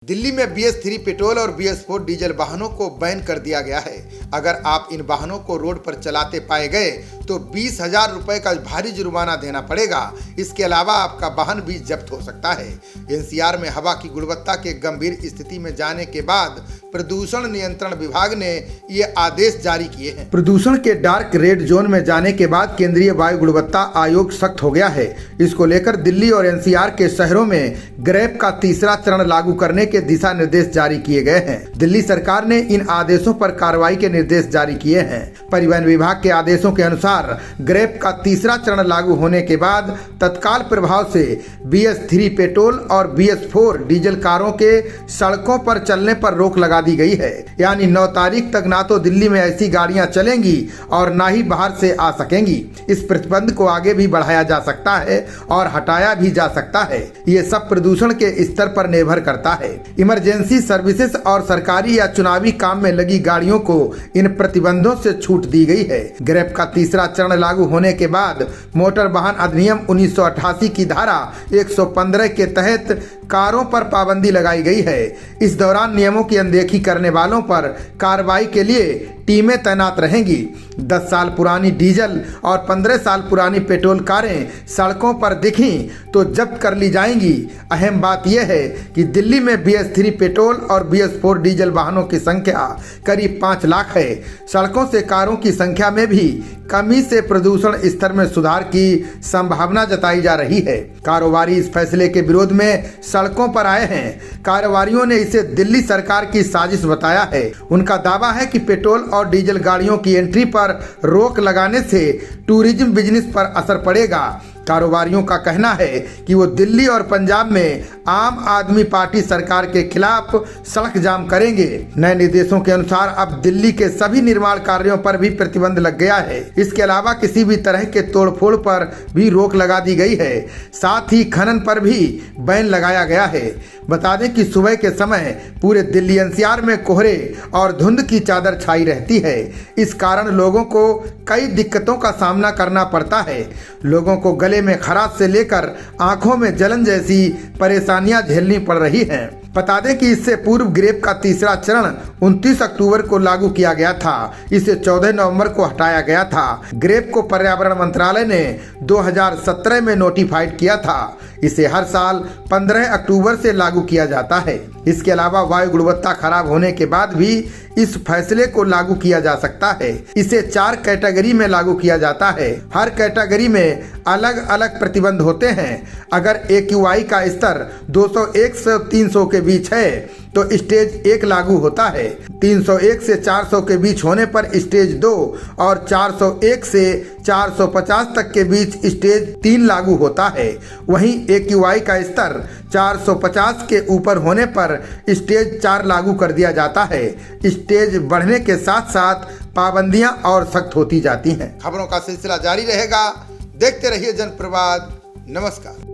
दिल्ली में BS3 petrol और BS4 diesel वाहनों को बैन कर दिया गया है। अगर आप इन वाहनों को रोड पर चलाते पाए गए तो 20,000 रुपए का भारी जुर्माना देना पड़ेगा। इसके अलावा आपका वाहन भी जब्त हो सकता है। NCR में हवा की गुणवत्ता के गंभीर स्थिति में जाने के बाद प्रदूषण नियंत्रण विभाग ने ये आदेश जारी किए हैं। प्रदूषण के डार्क रेड जोन में जाने के बाद केंद्रीय वायु गुणवत्ता आयोग सख्त हो गया है। इसको लेकर दिल्ली और NCR के शहरों में ग्रेप का तीसरा चरण लागू करने के दिशा निर्देश जारी किए गए हैं। दिल्ली सरकार ने इन आदेशों पर कार्रवाई के निर्देश जारी किए हैं। परिवहन विभाग के आदेशों के अनुसार ग्रेप का तीसरा चरण लागू होने के बाद तत्काल प्रभाव से BS3 पेट्रोल और BS4 डीजल कारों के सड़कों पर चलने पर रोक लगा दी गई है। यानी 9 तारीख तक ना तो दिल्ली में ऐसी गाड़ियां चलेंगी और ना ही बाहर से आ सकेंगी। इस प्रतिबंध को आगे भी बढ़ाया जा सकता है और हटाया भी जा सकता है। ये सब प्रदूषण के स्तर पर निर्भर करता है। इमरजेंसी सर्विसेज और सरकारी या चुनावी काम में लगी गाड़ियों को इन प्रतिबंधों से छूट दी गई है। ग्रेप का तीसरा चरण लागू होने के बाद मोटर वाहन अधिनियम 1988 की धारा 115 के तहत कारों पर पाबंदी लगाई गई है। इस दौरान नियमों की अनदेखी करने वालों पर कार्रवाई के लिए टीमें तैनात रहेंगी। 10 साल पुरानी डीजल और 15 साल पुरानी पेट्रोल कारें सड़कों पर दिखीं तो जब्त कर ली जाएंगी। अहम बात यह है कि दिल्ली में BS3 पेट्रोल और BS4 डीजल वाहनों की संख्या करीब 5 लाख है। सड़कों से कारों की संख्या में भी कमी से प्रदूषण स्तर में सुधार की संभावना जताई जा रही है। कारोबारी इस फैसले के विरोध में सड़कों पर आए हैं। कारोबारियों ने इसे दिल्ली सरकार की साजिश बताया है। उनका दावा है कि पेट्रोल और डीजल गाड़ियों की एंट्री पर रोक लगाने से टूरिज्म बिजनेस पर असर पड़ेगा। कारोबारियों का कहना है कि वो दिल्ली और पंजाब में आम आदमी पार्टी सरकार के खिलाफ सड़क जाम करेंगे। नए निर्देशों के अनुसार अब दिल्ली के सभी निर्माण कार्यों पर भी प्रतिबंध लग गया है। इसके अलावा किसी भी तरह के तोड़फोड़ पर भी रोक लगा दी गई है। साथ ही खनन पर भी बैन लगाया गया है। बता दें कि सुबह के समय पूरे दिल्ली NCR में कोहरे और धुंध की चादर छाई रहती है। इस कारण लोगों को कई दिक्कतों का सामना करना पड़ता है। लोगों को गले में खराश से लेकर आंखों में जलन जैसी परेशानियां झेलनी पड़ रही हैं। बता दें कि इससे पूर्व ग्रेप का तीसरा चरण 29 अक्टूबर को लागू किया गया था। इसे 14 नवंबर को हटाया गया था। ग्रेप को पर्यावरण मंत्रालय ने 2017 में नोटिफाइड किया था। इसे हर साल 15 अक्टूबर से लागू किया जाता है। इसके अलावा वायु गुणवत्ता खराब होने के बाद भी इस फैसले को लागू किया जा सकता है। इसे 4 कैटेगरी में लागू किया जाता है। हर कैटेगरी में अलग अलग प्रतिबंध होते हैं। अगर AQI का स्तर 201 से 300 के बीच है तो स्टेज 1 लागू होता है। 301 से 400 के बीच होने पर स्टेज 2 और 401 से 450 तक के बीच स्टेज 3 लागू होता है। वहीं AQI का स्तर 450 के ऊपर होने पर स्टेज 4 लागू कर दिया जाता है। स्टेज बढ़ने के साथ साथ पाबंदियां और सख्त होती जाती हैं। खबरों का सिलसिला जारी रहेगा। देखते रहिए जनप्रवाद। नमस्कार।